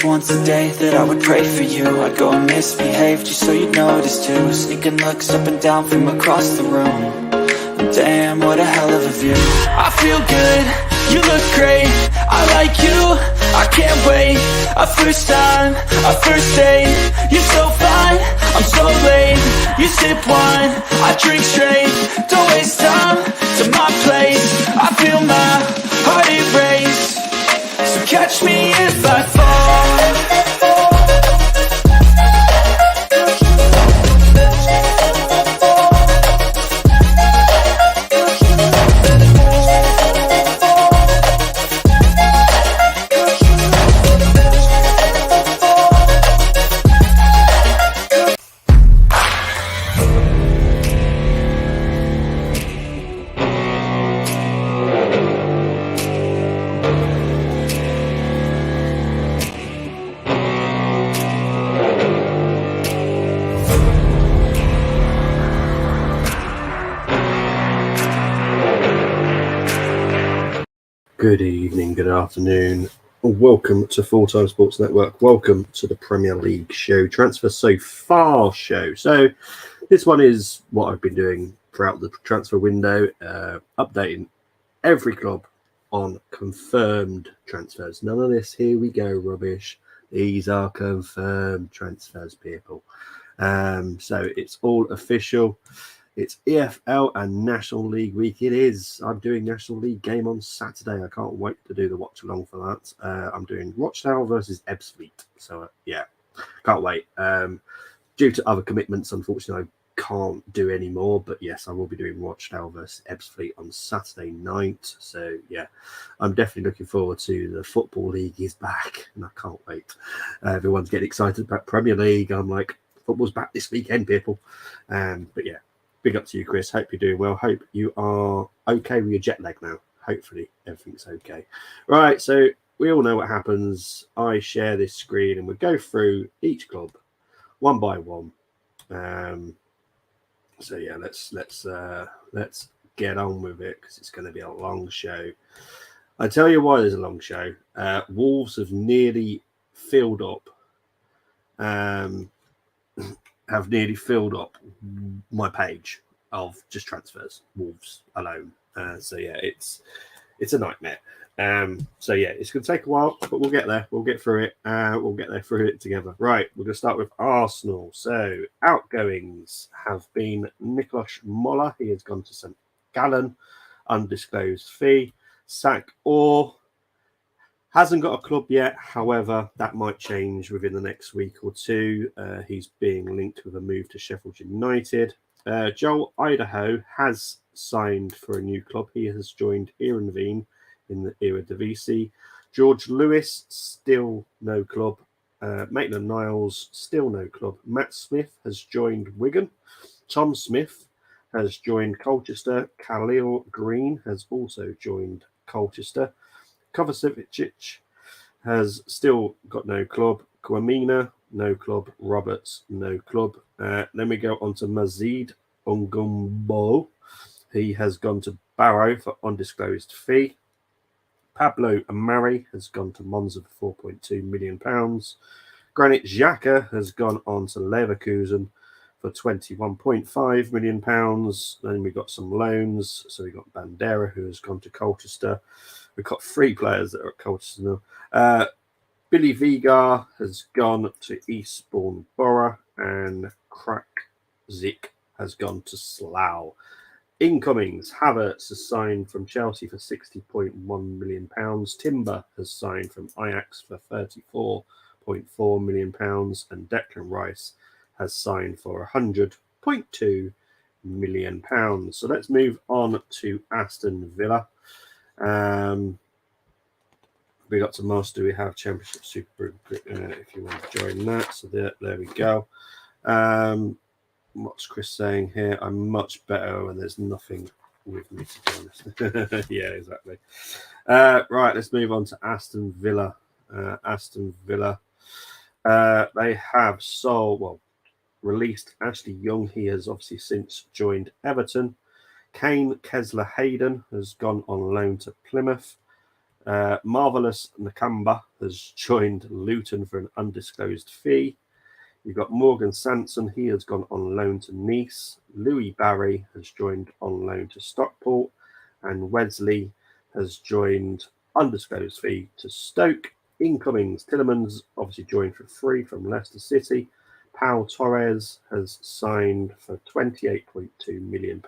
just once a day that I would pray for you. I'd go and misbehave just so you'd notice too. Sneaking looks up and down from across the room. Damn, what a hell of a view. I feel good, you look great, I like you, I can't wait. A first time, a first date, you're so fine, I'm so late. You sip wine, I drink straight, don't waste time to my place. I feel my heart erase, so catch me if I fall. Good evening, good afternoon. Welcome to Full Time Sports Network. Welcome to the Premier League show, Transfer So Far show. So this one is what I've been doing throughout the transfer window, updating every club on confirmed transfers. None of this here we go rubbish. These are confirmed transfers, people. So it's all official. It's EFL and National League week. It is. I'm doing National League game on Saturday. I can't wait to do the watch along for that. I'm doing Rochdale versus Ebbsfleet. So, yeah, can't wait. Due to other commitments, unfortunately, I can't do any more. But, yes, I will be doing Rochdale versus Ebbsfleet on Saturday night. So, yeah, I'm definitely looking forward to the Football League is back. And I can't wait. Everyone's getting excited about Premier League. I'm like, football's back this weekend, people. But, yeah. Big up to you, Chris. Hope you're doing well. Hope you are okay with your jet lag now. Hopefully everything's okay. Right, so we all know what happens. I share this screen and we go through each club one by one. So yeah, let's get on with it because it's going to be a long show. I tell you why there's a long show. Wolves have nearly filled up. Have nearly filled up my page of just transfers, Wolves alone. So yeah, it's a nightmare. So yeah, it's going to take a while, but we'll get there. We'll get through it. We'll get there through it together. Right, we're going to start with Arsenal. So outgoings have been Nicolas Moller. He has gone to St. Gallen, undisclosed fee. Sak Orr hasn't got a club yet. However, that might change within the next week or two. He's being linked with a move to Sheffield United. Joel Idaho has signed for a new club. He has joined Heerenveen in the Eredivisie. George Lewis, still no club. Maitland-Niles, still no club. Matt Smith has joined Wigan. Tom Smith has joined Colchester. Khalil Green has also joined Colchester. Kovacevic has still got no club. Kwamina, no club. Roberts, no club. Then we go on to Mazid Ongumbo. He has gone to Barrow for undisclosed fee. Pablo Amari has gone to Monza for £4.2 million. Granit Xhaka has gone on to Leverkusen for £21.5 million. Then we've got some loans. So we've got Bandera, who has gone to Colchester. We've got 3 players that are at Colchester now. Billy Vigar has gone to Eastbourne Borough, and Krakzik has gone to Slough. Incomings, Havertz has signed from Chelsea for £60.1 million. Timber has signed from Ajax for £34.4 million. And Declan Rice has signed for £100.2 million. So let's move on to Aston Villa. We got to master. We have Championship Super if you want to join that. So there we go. What's Chris saying here? I'm much better when there's nothing with me, to be honest. Yeah, exactly. Right, let's move on to Aston Villa. Aston Villa. They have released Ashley Young. He has obviously since joined Everton. Kane Kessler Hayden has gone on loan to Plymouth. Marvelous Nakamba has joined Luton for an undisclosed fee. You've got Morgan Sanson. He has gone on loan to Nice. Louis Barry has joined on loan to Stockport. And Wesley has joined undisclosed fee to Stoke. Incomings, Tillemans obviously joined for free from Leicester City. Pau Torres has signed for £28.2 million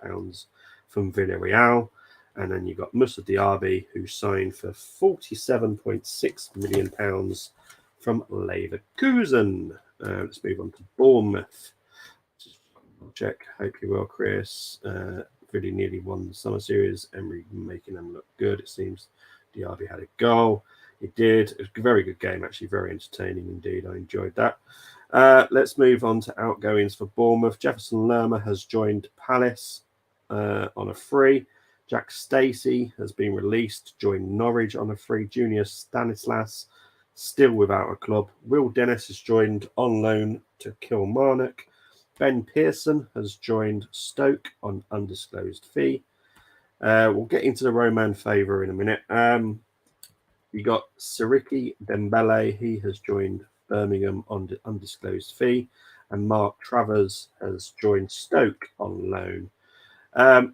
from Villarreal. And then you've got Moussa Diaby, who signed for £47.6 million from Leverkusen. Let's move on to Bournemouth. Just check. Hope you're well, Chris. Really nearly won the summer series. Emery making them look good. It seems Diaby had a goal. He did. It was a very good game, actually. Very entertaining indeed. I enjoyed that. Let's move on to outgoings for Bournemouth. Jefferson Lerma has joined Palace on a free. Jack Stacey has been released, joined Norwich on a free. Junior Stanislas still without a club. Will Dennis has joined on loan to Kilmarnock. Ben Pearson has joined Stoke on undisclosed fee. We'll get into the Roman favour in a minute. You got Siriki Dembele. He has joined Birmingham on undisclosed fee. And Mark Travers has joined Stoke on loan.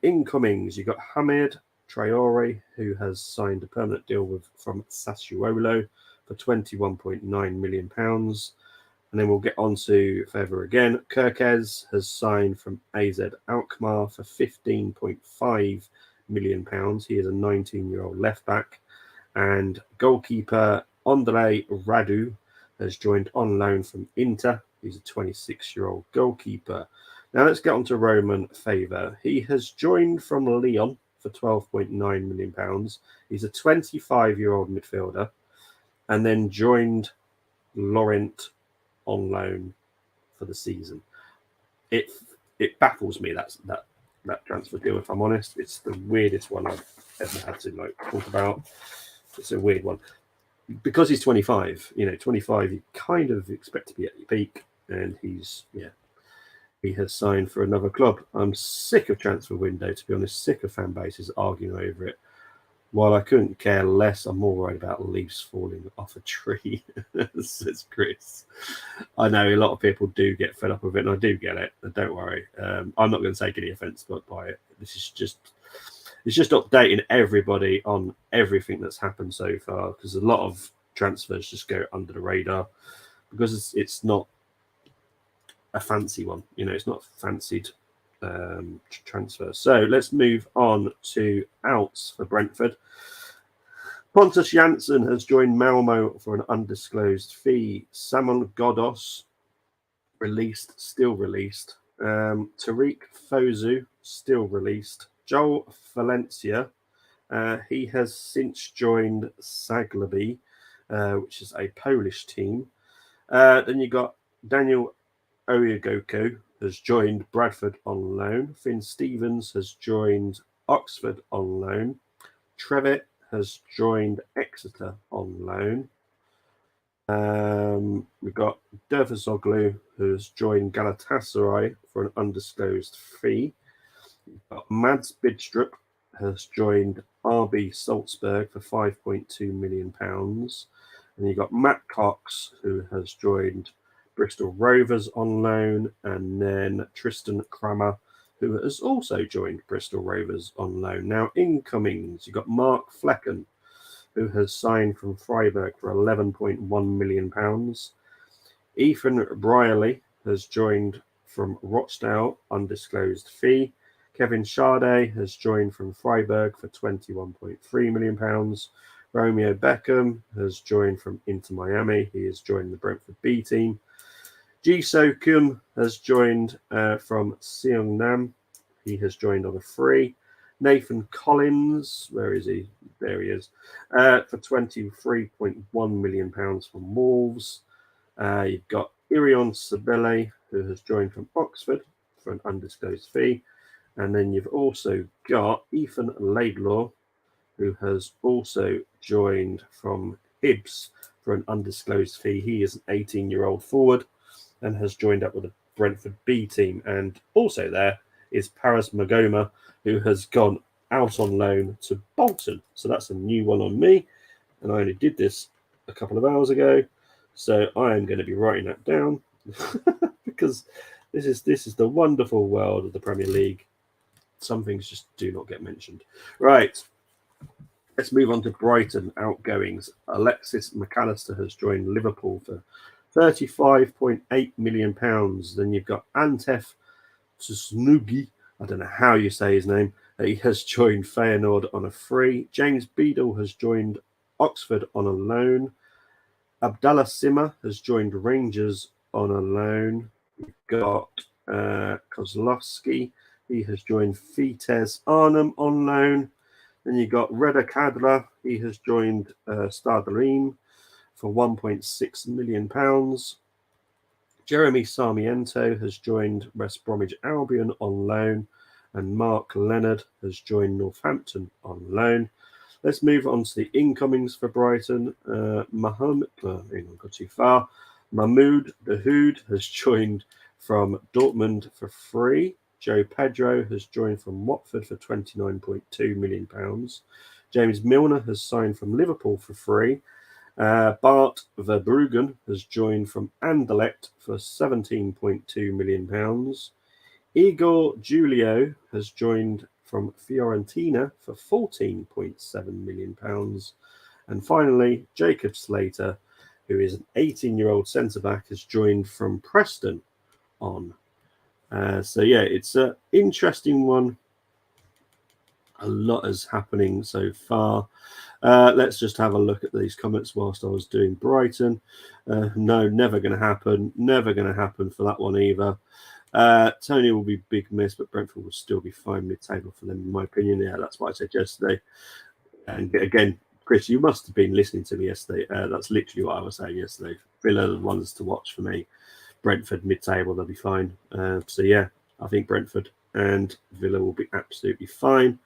Incomings, you got Hamid Traore, who has signed a permanent deal from Sassuolo for £21.9 million. And then we'll get on to favour again. Kirkez has signed from AZ Alkmaar for £15.5 million. He is a 19-year-old left-back. And goalkeeper Andre Radu has joined on loan from Inter. He's a 26-year-old goalkeeper. Now let's get on to Roman favour. He has joined from Lyon for £12.9 million. He's a 25-year-old midfielder, and then joined Lorient on loan for the season. It baffles me that transfer deal. If I'm honest, it's the weirdest one I've ever had to talk about. It's a weird one because he's 25. 25. You kind of expect to be at your peak, and he has signed for another club. I'm sick of transfer window, to be honest. Sick of fan bases arguing over it. While I couldn't care less, I'm more worried about leaves falling off a tree, says Chris. I know a lot of people do get fed up with it, and I do get it. Don't worry. I'm not going to take any offence by it. It's just updating everybody on everything that's happened so far, because a lot of transfers just go under the radar because it's not a fancy one. It's not fancied transfer. So let's move on to outs for Brentford. Pontus Jansson has joined Malmo for an undisclosed fee. Samuel Ghoddos still released. Tariq Fosu still released. Joel Valencia, he has since joined Zagłębie, which is a Polish team. Then you got Daniel Oyegoko has joined Bradford on loan. Finn Stevens has joined Oxford on loan. Trevitt has joined Exeter on loan. We've got Dervisoglu, who has joined Galatasaray for an undisclosed fee. Mads Bidstrup has joined RB Salzburg for £5.2 million. And you've got Matt Cox, who has joined Bristol Rovers on loan, and then Tristan Kramer, who has also joined Bristol Rovers on loan. Now, incomings, you've got Mark Flecken, who has signed from Freiburg for £11.1 million. Ethan Brierley has joined from Rochdale, undisclosed fee. Kevin Sade has joined from Freiburg for £21.3 million. Romeo Beckham has joined from Inter Miami. He has joined the Brentford B team. Ji-So Kim has joined from Seongnam. He has joined on a free. Nathan Collins, where is he? There he is. For £23.1 million from Wolves. You've got Irion Sabele, who has joined from Oxford for an undisclosed fee. And then you've also got Ethan Laidlaw, who has also joined from Hibs for an undisclosed fee. He is an 18-year-old forward and has joined up with the Brentford B team. And also there is Paris Magoma, who has gone out on loan to Bolton. So that's a new one on me. and I only did this a couple of hours ago, so I am going to be writing that down because this is the wonderful world of the Premier League. Some things just do not get mentioned. Right. Let's move on to Brighton outgoings. Alexis McAllister has joined Liverpool for £35.8 million. Then you've got Antef Tsnugi. I don't know how you say his name. He has joined Feyenoord on a free. James Beadle has joined Oxford on a loan. Abdallah Sima has joined Rangers on a loan. We've got Kozlowski. He has joined Vitesse Arnhem on loan. Then you've got Reda Kadra. He has joined Stade Reims for £1.6 million. Jeremy Sarmiento has joined West Bromwich Albion on loan. And Mark Leonard has joined Northampton on loan. Let's move on to the incomings for Brighton. Mahmoud Dahoud has joined from Dortmund for free. Joe Pedro has joined from Watford for £29.2 million. James Milner has signed from Liverpool for free. Bart Verbruggen has joined from Anderlecht for £17.2 million. Igor Julio has joined from Fiorentina for £14.7 million. And finally, Jacob Slater, who is an 18-year-old centre-back, has joined from Preston on. So, yeah, it's an interesting one. A lot is happening so far. Let's just have a look at these comments whilst I was doing Brighton. No, never going to happen. Never going to happen for that one either. Tony will be big miss, but Brentford will still be fine mid-table for them, in my opinion. Yeah, that's what I said yesterday. And again, Chris, you must have been listening to me yesterday. That's literally what I was saying yesterday. Villa are the ones to watch for me. Brentford mid-table, they'll be fine. So yeah, I think Brentford and Villa will be absolutely fine.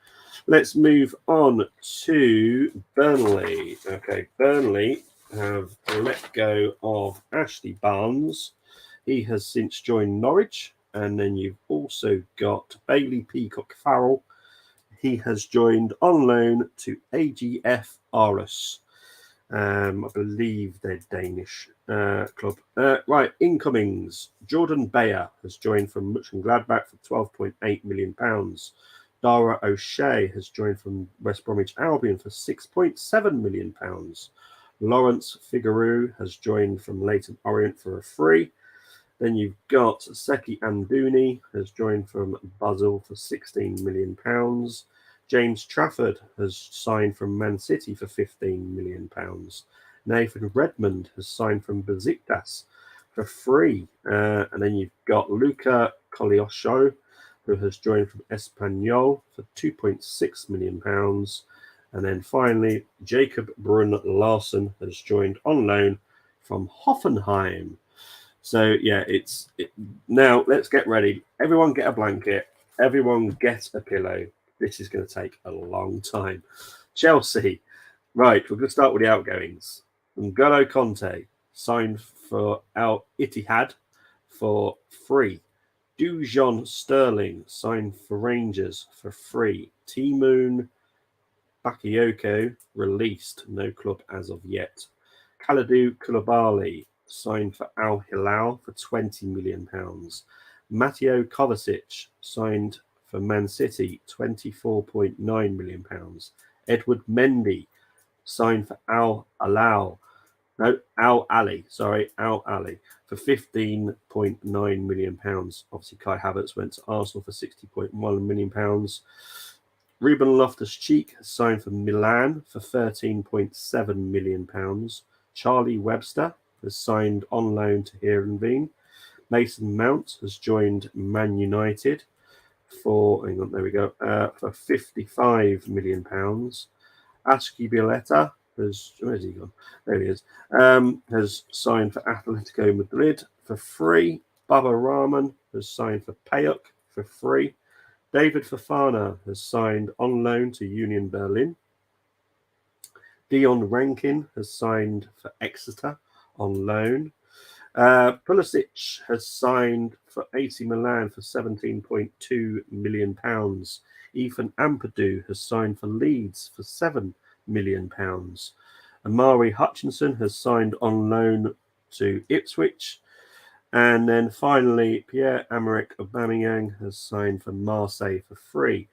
Let's move on to Burnley. Okay, Burnley have let go of Ashley Barnes. He has since joined Norwich. And then you've also got Bailey Peacock Farrell. He has joined on loan to AGF Aarhus. I believe they're Danish club. Right, incomings. Jordan Bayer has joined from Mönchengladbach for £12.8 million. Dara O'Shea has joined from West Bromwich Albion for £6.7 million. Lawrence Figueroa has joined from Leyton Orient for a free. Then you've got Seki Amdouni has joined from Basel for £16 million. James Trafford has signed from Man City for £15 million. Nathan Redmond has signed from Besiktas for free. And then you've got Luca Coliosho, who has joined from Espanyol for £2.6 million. And then finally, Jacob Brun Larson has joined on loan from Hoffenheim. So, yeah, now let's get ready. Everyone get a blanket. Everyone get a pillow. This is going to take a long time. Chelsea. Right, we're going to start with the outgoings. N'Golo Conte signed for Al Ittihad for free. Dujon Sterling signed for Rangers for free. Timoon Bakayoko released. No club as of yet. Kalidou Koulibaly signed for Al Hilal for £20 million. Mateo Kovacic signed for Man City, £24.9 million. Edward Mendy signed for Al Ali for £15.9 million. Obviously, Kai Havertz went to Arsenal for £60.1 million. Ruben Loftus-Cheek signed for Milan for £13.7 million. Charlie Webster has signed on loan to Heerenveen. Mason Mount has joined Man United for £55 million. Ashki Bieleta where's he gone? There he is. Has signed for Atletico Madrid for free. Baba Rahman has signed for PAOK for free. David Fofana has signed on loan to Union Berlin. Dion Rankin has signed for Exeter on loan. Pulisic has signed for AC Milan for £17.2 million. Ethan Ampadu has signed for Leeds for £7 million. Amari Hutchinson has signed on loan to Ipswich. And then finally, Pierre-Emerick Aubameyang has signed for Marseille for free.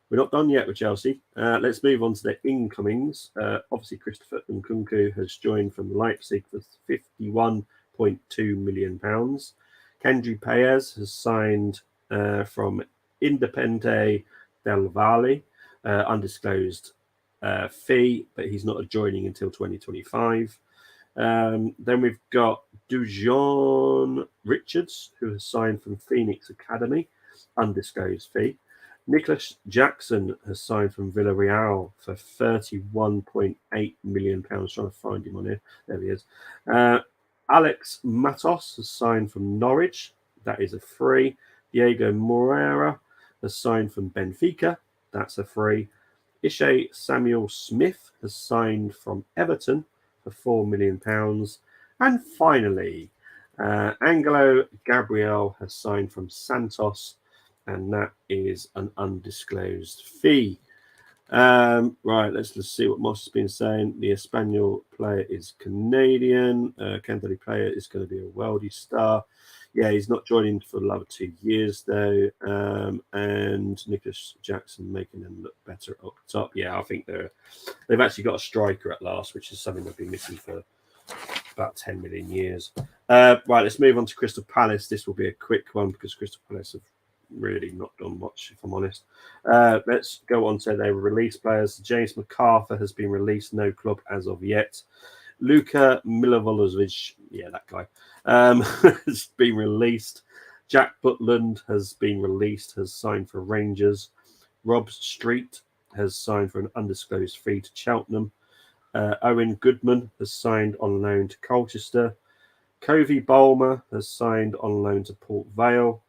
We're not done yet with Chelsea. Let's move on to their incomings. Obviously, Christopher Nkunku has joined from Leipzig for £51.2 million. Kendry Paez has signed from Independiente del Valle, undisclosed fee, but he's not joining until 2025. Then we've got Dujon Richards, who has signed from Phoenix Academy, undisclosed fee. Nicholas Jackson has signed from Villarreal for £31.8 million. Trying to find him on here. There he is. Alex Matos has signed from Norwich. That is a free. Diego Moreira has signed from Benfica. That's a free. Ishe Samuel Smith has signed from Everton for £4 million. And finally, Angelo Gabriel has signed from Santos, and that is an undisclosed fee. Right, let's just see what Moss has been saying. The Espanyol player is Canadian. Candidate player is going to be a Weldy star. Yeah, he's not joining for the last 2 years, though. And Nicholas Jackson making them look better up top. Yeah, I think they've actually got a striker at last, which is something they've been missing for about 10 million years. Right, let's move on to Crystal Palace. This will be a quick one because Crystal Palace have really not done much, if I'm honest. Let's go on to their release players. James MacArthur has been released, no club as of yet. Luka Milivojevic, yeah, that guy, has been released. Jack Butland has been released, has signed for Rangers. Rob Street has signed for an undisclosed fee to Cheltenham. Owen Goodman has signed on loan to Colchester. Covey Bulmer has signed on loan to Port Vale.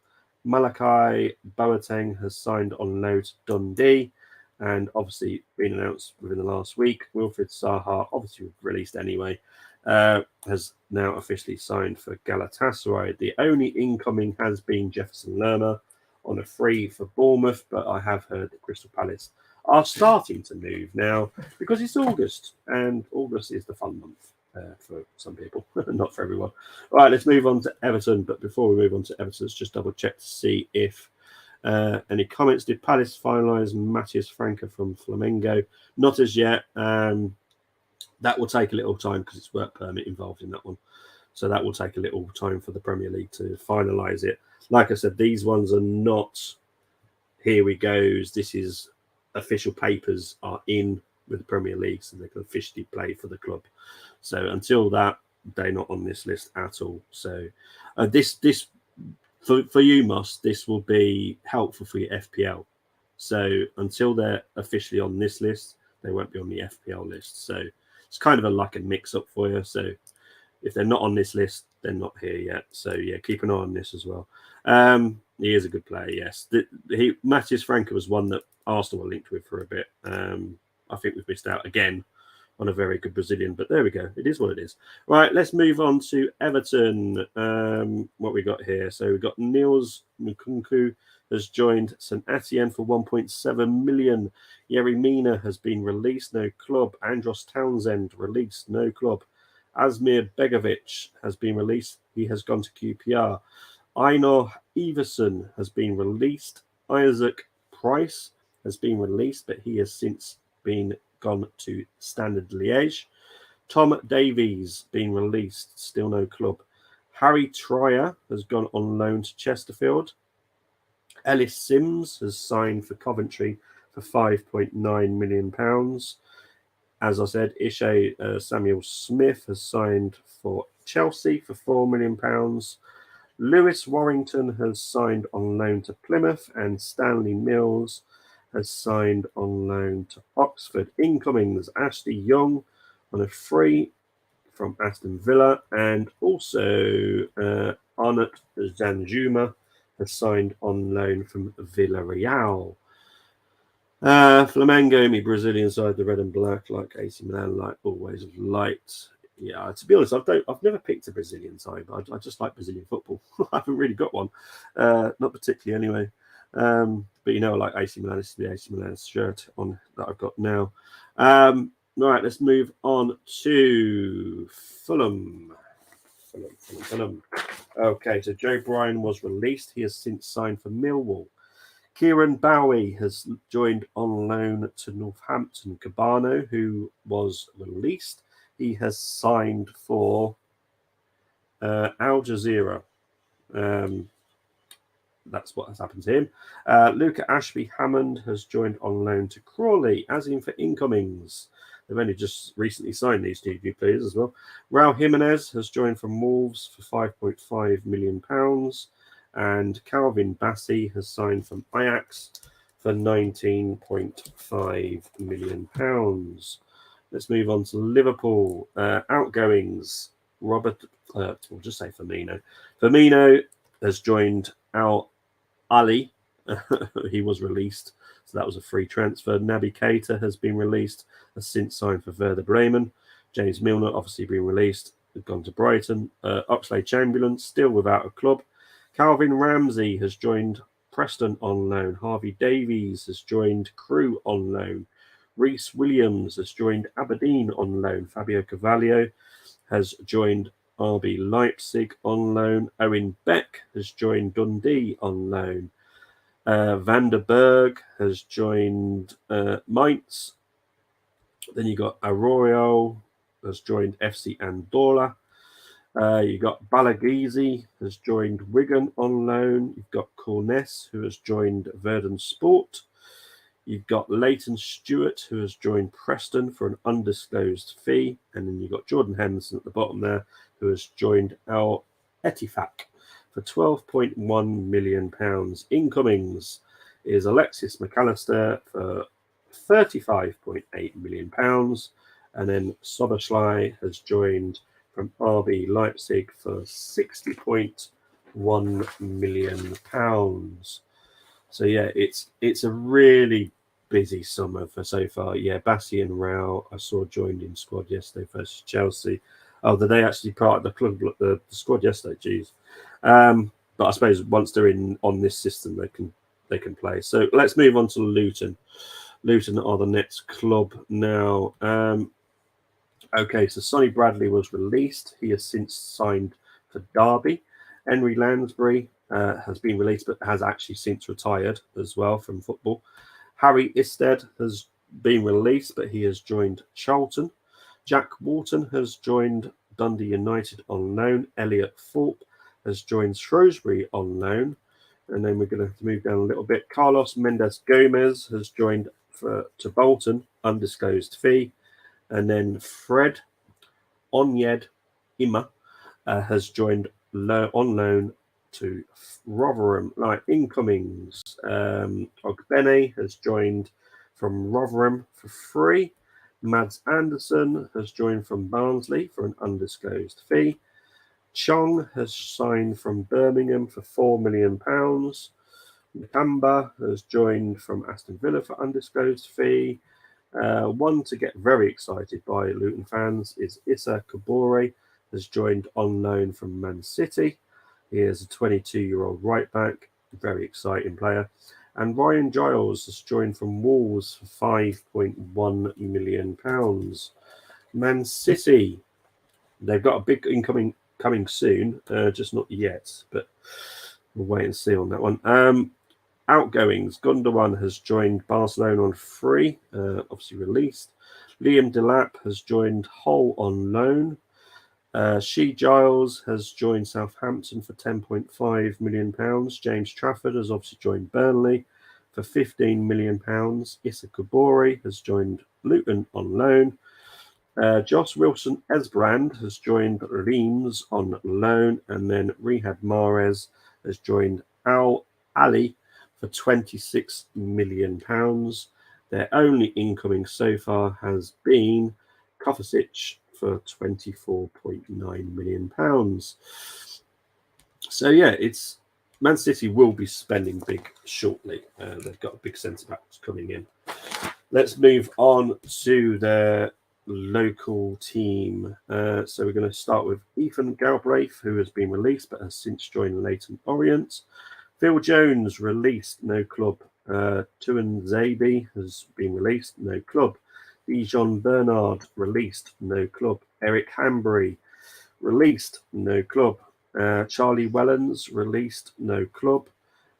Malachi Boateng has signed on loan to Dundee, and obviously been announced within the last week. Wilfried Zaha, obviously released anyway, has now officially signed for Galatasaray. The only incoming has been Jefferson Lerma on a free for Bournemouth, but I have heard that Crystal Palace are starting to move now because it's August, and August is the fun month. For some people, not for everyone. All right, let's move on to Everton. But before we move on to Everton, let's just double check to see if any comments. Did Palace finalise Matthias Franca from Flamengo? Not as yet. That will take a little time because it's work permit involved in that one. So that will take a little time for the Premier League to finalise it. Like I said, these ones are not, here we go, this is official papers are in with the Premier League, so they can officially play for the club. So until that, they're not on this list at all. So this for you, Moss, this will be helpful for your FPL. So until they're officially on this list, they won't be on the FPL list. So it's kind of a like a mix-up for you. So if they're not on this list, they're not here yet. So yeah, keep an eye on this as well. He is a good player, yes. Matthias Franca was one that Arsenal were linked with for a bit. I think we've missed out again on a very good Brazilian, but there we go. It is what it is. Right, let's move on to Everton. What we got here? So we've got Niels Nkunku has joined St Etienne for 1.7 million. Yerry Mina has been released, no club. Andros Townsend released, no club. Asmir Begovic has been released. He has gone to QPR. Einar Iverson has been released. Isaac Price has been released, but he has since been gone to Standard Liège. Tom Davies been released, still no club. Harry Trier has gone on loan to Chesterfield. Ellis Sims has signed for Coventry for £5.9 million. As I said, Ishe Samuel Smith has signed for Chelsea for £4 million. Lewis Warrington has signed on loan to Plymouth, and Stanley Mills has signed on loan to Oxford. Incoming, there's Ashley Young on a free from Aston Villa, and also Arnaut Danjuma has signed on loan from Villarreal. Flamengo, me Brazilian side, the red and black, like AC Milan, like always liked. Yeah, to be honest, I've never picked a Brazilian side, but I just like Brazilian football. I haven't really got one, not particularly anyway. But like AC Milan, this is the AC Milan shirt on that I've got now. Right, let's move on to Fulham. Fulham. Okay, so Joe Bryan was released. He has since signed for Millwall. Kieran Bowie has joined on loan to Northampton. Cabano, who was released, he has signed for Al Jazeera. That's what has happened to him. Luca Ashby Hammond has joined on loan to Crawley, as in for incomings. They've only just recently signed these two new players as well. Raul Jimenez has joined from Wolves for £5.5 million. And Calvin Bassey has signed from Ajax for £19.5 million. Let's move on to Liverpool. Outgoings. We'll just say Firmino. Firmino has joined Al Ali. He was released, so that was a free transfer. Naby Keita has been released, has since signed for Werder Bremen. James Milner obviously been released, has gone to Brighton. Oxlade-Chamberlain still without a club. Calvin Ramsey has joined Preston on loan. Harvey Davies has joined Crewe on loan. Reece Williams has joined Aberdeen on loan. Fabio Carvalho has joined RB Leipzig on loan. Owen Beck has joined Dundee on loan. Van der Berg has joined Mainz. Then you got Arroyo has joined FC Andorra. You got Balagizi has joined Wigan on loan. You've got Cornes, who has joined Verdun Sport. You've got Leighton Stewart, who has joined Preston for an undisclosed fee. And then you've got Jordan Henderson at the bottom there, who has joined Al Ettifaq for £12.1 million. Incomings is Alexis McAllister for £35.8 million. And then Soboslai has joined from RB Leipzig for £60.1 million. So yeah, it's a really busy summer for so far. Yeah, Bassey and Rao I saw joined in squad yesterday versus Chelsea. Oh, they actually part of the club, the squad yesterday. Geez, but I suppose once they're in on this system, they can play. So let's move on to Luton. Luton are the next club now. Okay, so Sonny Bradley was released. He has since signed for Derby. Henry Lansbury has been released, but has actually since retired as well from football. Harry Isted has been released, but he has joined Charlton. Jack Wharton has joined Dundee United on loan. Elliot Thorpe has joined Shrewsbury on loan. And then we're going to have to move down a little bit. Carlos Mendes Gomez has joined to Bolton, undisclosed fee. And then Fred Onyed Ima has joined on loan to Rotherham. Like incomings, Ogbene has joined from Rotherham for free. Mads Anderson has joined from Barnsley for an undisclosed fee. Chong has signed from Birmingham for £4 million. Nakamba has joined from Aston Villa for undisclosed fee. One to get very excited by Luton fans is Issa Kabore, has joined on loan from Man City. He is a 22-year-old right back, very exciting player. And Ryan Giles has joined from Wolves for £5.1 million. Man City, they've got a big incoming coming soon, just not yet, but we'll wait and see on that one. Outgoings, Gundogan has joined Barcelona on free, obviously released. Liam Delap has joined Hull on loan. Shea Giles has joined Southampton for £10.5 million. James Trafford has obviously joined Burnley for £15 million. Issa Kabore has joined Luton on loan. Josh Wilson Esbrand has joined Reims on loan. And then Riyad Mahrez has joined Al Ali for £26 million. Their only incoming so far has been Kovacic for £24.9 million. So yeah, it's Man City will be spending big shortly. They've got a big centre backs coming in. Let's move on to their local team. So we're going to start with Ethan Galbraith, who has been released but has since joined Leyton Orient. Phil Jones released, no club. Tuan Zabi has been released, no club. Dijon Bernard, released, no club. Eric Hambury, released, no club. Charlie Wellens, released, no club.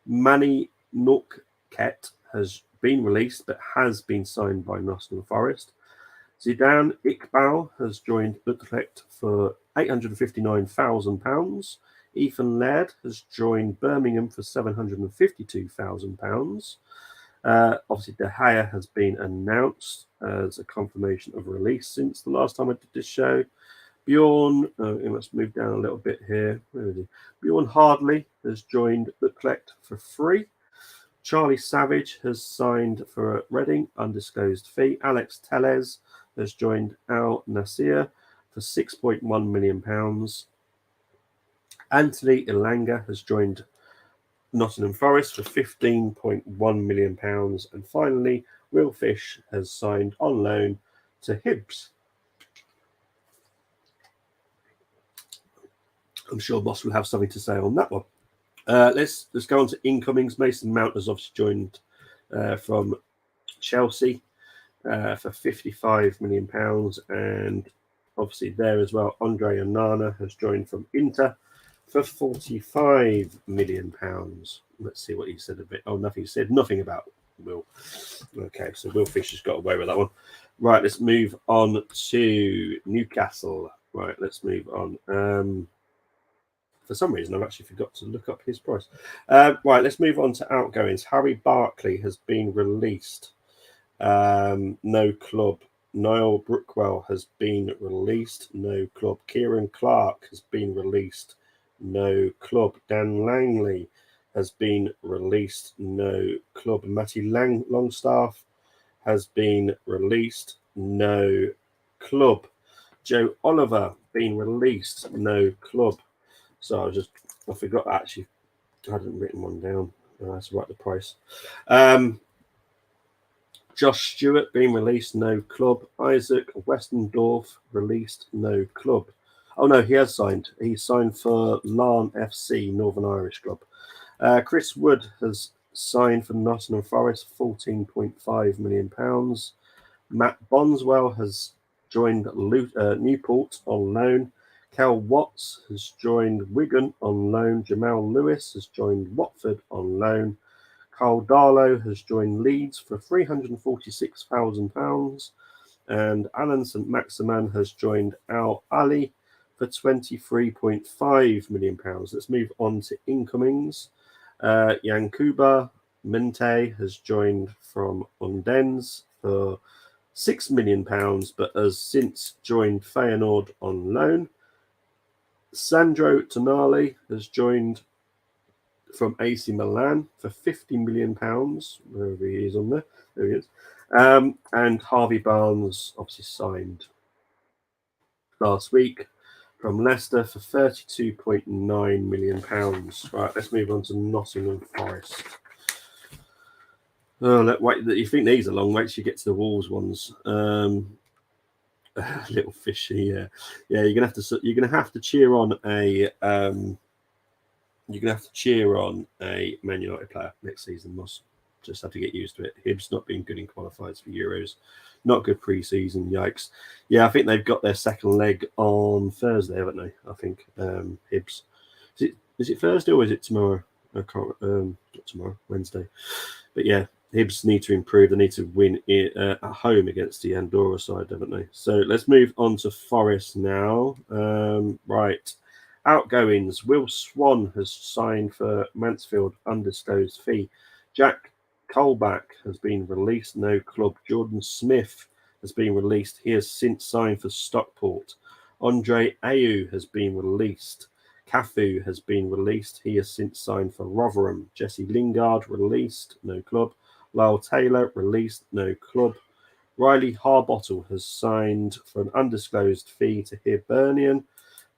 Manny Norket has been released but has been signed by Nottingham Forest. Zidane Iqbal has joined Utrecht for £859,000. Ethan Laird has joined Birmingham for £752,000. Obviously, De Gea has been announced as a confirmation of release since the last time I did this show. Bjorn, let's move down a little bit here. Where is he? Bjorn Hardley has joined Utrecht for free. Charlie Savage has signed for Reading, undisclosed fee. Alex Telles has joined Al Nassr for £6.1 million. Anthony Ilanga has joined Nottingham Forest for £15.1 million. And finally, Will Fish has signed on loan to Hibs. I'm sure Moss will have something to say on that one. Let's go on to incomings. Mason Mount has obviously joined from Chelsea for £55 million. And obviously there as well, Andre Onana has joined from Inter for £45 million. Let's see what he said a bit. Oh, nothing. He said nothing about Will. Okay, so Will Fish has got away with that one. Right, let's move on to Newcastle. Right, let's move on. For some reason, I've actually forgot to look up his price. Right, let's move on to outgoings. Harry Barkley has been released. No club. Niall Brookwell has been released. No club. Kieran Clark has been released. No club. Dan Langley has been released. No club. Matty Longstaff has been released. No club. Joe Oliver been released. No club. So I forgot actually. I hadn't written one down. I have to write the price. Josh Stewart being released, no club. Isaac Westendorf released, no club. Oh no, he has signed. He signed for Larne FC, Northern Irish club. Chris Wood has signed for Nottingham Forest, £14.5 million. Matt Bonswell has joined Newport on loan. Kel Watts has joined Wigan on loan. Jamal Lewis has joined Watford on loan. Carl Darlow has joined Leeds for £346,000. And Alan St. Maximan has joined Al Ali for £23.5 million. Let's move on to incomings. Yankuba Mente has joined from Odense for £6 million, but has since joined Feyenoord on loan. Sandro Tonali has joined from AC Milan for £50 million, wherever he is on there. There he is. And Harvey Barnes obviously signed last week from Leicester for £32.9 million. Right, let's move on to Nottingham Forest. Oh, wait, you think these are long? Wait till you get to the Wolves ones. Little fishy, yeah. You're gonna have to cheer on a Man United player next season. Must just have to get used to it. Hibs not being good in qualifiers for Euros, not good pre-season. Yikes! Yeah, I think they've got their second leg on Thursday, haven't they? I think Hibs. Is it Thursday or is it tomorrow? I can't. Not tomorrow, Wednesday. But yeah, Hibs need to improve. They need to win at home against the Andorra side, haven't they? So let's move on to Forest now. Right. Outgoings. Will Swan has signed for Mansfield, undisclosed fee. Jack Colback has been released, no club. Jordan Smith has been released. He has since signed for Stockport. Andre Ayew has been released. Cafu has been released. He has since signed for Rotherham. Jesse Lingard released, no club. Lyle Taylor released, no club. Riley Harbottle has signed for an undisclosed fee to Hibernian.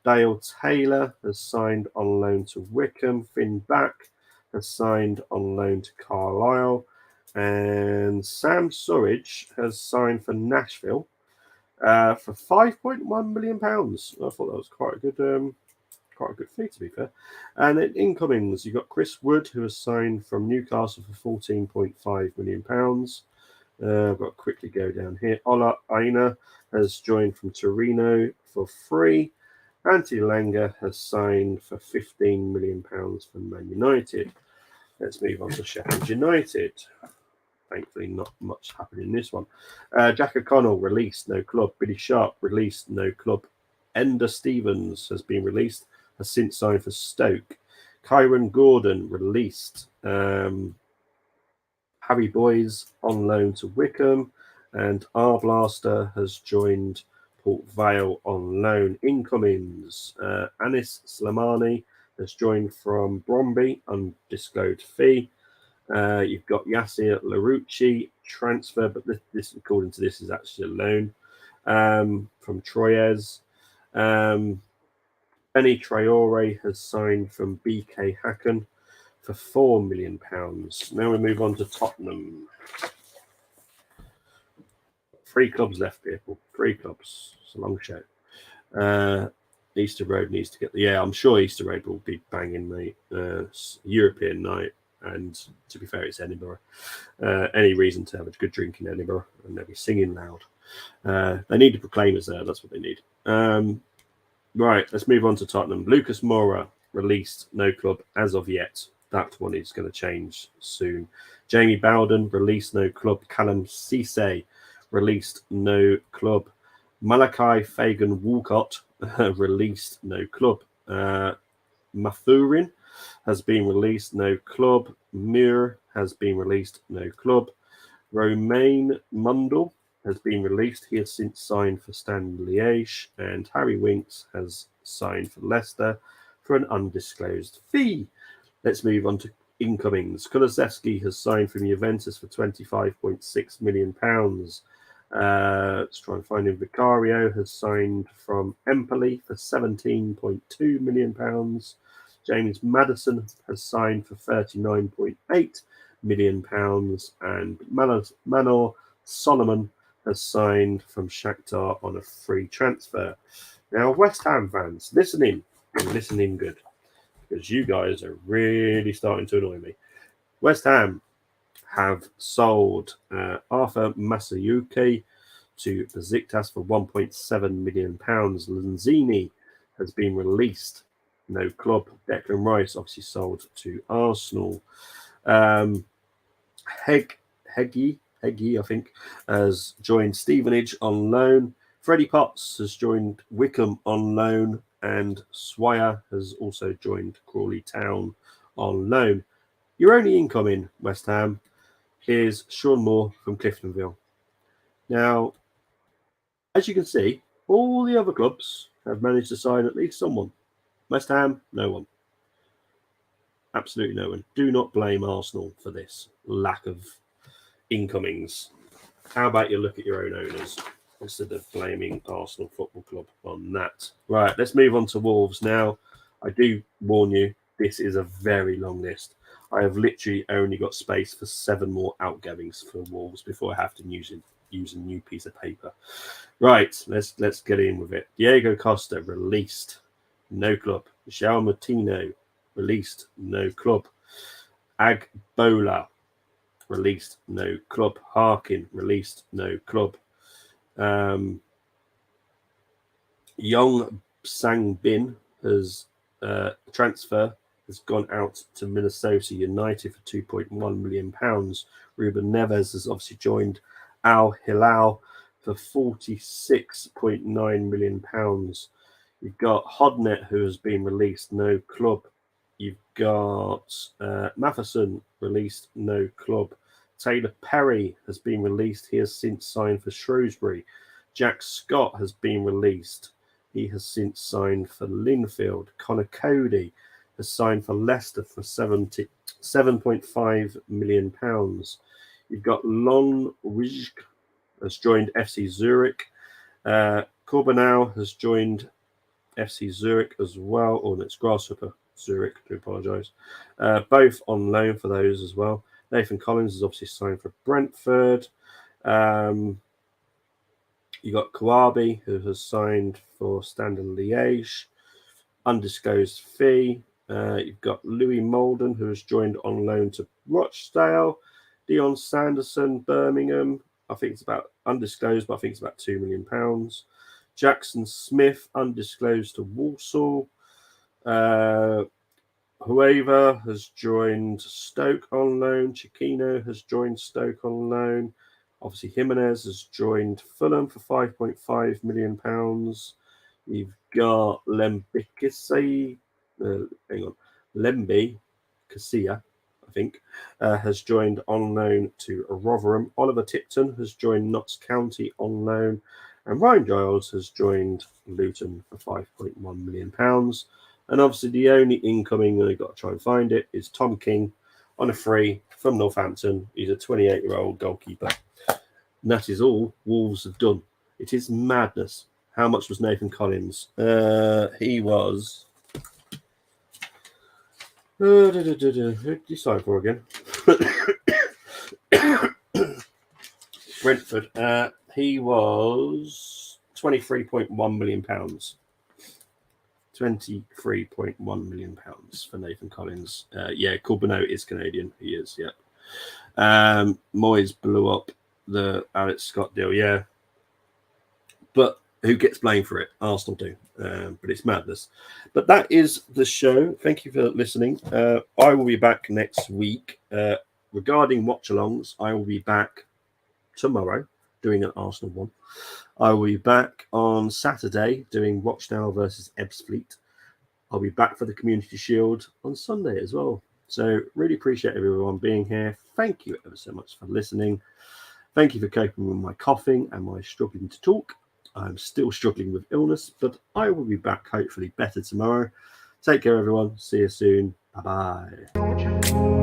Dale Taylor has signed on loan to Wickham. Finn Back has signed on loan to Carlisle. And Sam Surridge has signed for Nashville for £5.1 million. I thought that was quite a good fee, to be fair. And then incomings, you've got Chris Wood, who has signed from Newcastle for £14.5 million. I've got to quickly go down here. Ola Aina has joined from Torino for free. Antti Langer has signed for £15 million from Man United. Let's move on to Sheffield United. Thankfully, not much happened in this one. Jack O'Connell released, no club. Billy Sharp released, no club. Ender Stevens has been released, has since signed for Stoke. Kyron Gordon released. Harry Boys on loan to Wickham. And Arblaster has joined Port Vale on loan. Incomings. Anis Slimani has joined from Bromby, undisclosed fee. You've got Yassir Larouci transfer, but this according to this is actually a loan from Troyes. Benny Traore has signed from BK Hacken for £4 million. Now we move on to Tottenham. 3 clubs left, people. 3 clubs. It's a long show. Easter Road needs to get I'm sure Easter Road will be banging, mate. European night. And to be fair, it's Edinburgh. Any reason to have a good drink in Edinburgh, and they'll be singing loud. They need the Proclaimers there. That's what they need. Right, let's move on to Tottenham. Lucas Moura released, no club as of yet. That one is going to change soon. Jamie Bowden released, no club. Callum Cisse released, no club. Malachi Fagan Walcott released, no club. Mathurin has been released, no club. Muir has been released, no club. Romain Mundell has been released. He has since signed for Standard Liège. And Harry Winks has signed for Leicester for an undisclosed fee. Let's move on to incomings. Kulusevski has signed from Juventus for £25.6 million. Let's try and find him. Vicario has signed from Empoli for £17.2 million. James Maddison has signed for £39.8 million. And Manor Solomon has signed from Shakhtar on a free transfer. Now, West Ham fans, listen in and listen in good, because you guys are really starting to annoy me. West Ham have sold Arthur Masayuki to Besiktas for £1.7 million. Lanzini has been released, no club. Declan Rice obviously sold to Arsenal. Heggie, I think, has joined Stevenage on loan. Freddie Potts has joined Wickham on loan, and Swire has also joined Crawley Town on loan. Your only incoming, West Ham, is Sean Moore from Cliftonville. Now, as you can see, all the other clubs have managed to sign at least someone. West Ham, no one. Absolutely no one. Do not blame Arsenal for this lack of incomings. How about you look at your own owners instead of blaming Arsenal Football Club on that? Right, let's move on to Wolves now. I do warn you, this is a very long list. I have literally only got space for 7 more outgoings for Wolves before I have to use a new piece of paper. Right, let's get in with it. Diego Costa released, no club. Michel Martino released, no club. Agbola released, no club. Harkin released, no club. Yong Sang Bin has transfer has gone out to Minnesota United for £2.1 million. Ruben Neves has obviously joined Al Hilal for £46.9 million. You've got Hodnet, who has been released, no club. You've got Matheson released, no club. Taylor Perry has been released. He has since signed for Shrewsbury. Jack Scott has been released. He has since signed for Linfield. Connor Cody has signed for Leicester for £7.5 million. You've got Lon Wijk has joined FC Zurich. Corbenau has joined FC Zurich as well, or it's Grasshopper Zurich, I do apologise. Both on loan for those as well. Nathan Collins has obviously signed for Brentford. You got Kawabi, who has signed for Standard Liège, undisclosed fee. You've got Louis Molden, who has joined on loan to Rochdale. Dion Sanderson, Birmingham. I think it's about undisclosed, but I think it's about £2 million. Jackson Smith, undisclosed to Walsall. Hueva has joined Stoke on loan. Chiquino has joined Stoke on loan. Obviously, Jimenez has joined Fulham for £5.5 million. You've got Lemby Casilla, I think, has joined on loan to Rotherham. Oliver Tipton has joined Notts County on loan. And Ryan Giles has joined Luton for £5.1 million. And obviously, the only incoming, and I've got to try and find it, is Tom King on a free from Northampton. He's a 28-year-old goalkeeper. And that is all Wolves have done. It is madness. How much was Nathan Collins? He was... who did he sign for again? Brentford. He was £23.1 million. £23.1 million for Nathan Collins. Corbinot is Canadian. He is, yeah. Moyes blew up the Alex Scott deal, yeah. But who gets blamed for it? Arsenal do. But it's madness. But that is the show. Thank you for listening. I will be back next week. Regarding watch-alongs, I will be back tomorrow doing an Arsenal one. I will be back on Saturday doing Rochdale versus Ebbsfleet. I'll be back for the Community Shield on Sunday as well. So really appreciate everyone being here. Thank you ever so much for listening. Thank you for coping with my coughing and my struggling to talk. I'm still struggling with illness, but I will be back hopefully better tomorrow. Take care, everyone. See you soon. Bye-bye.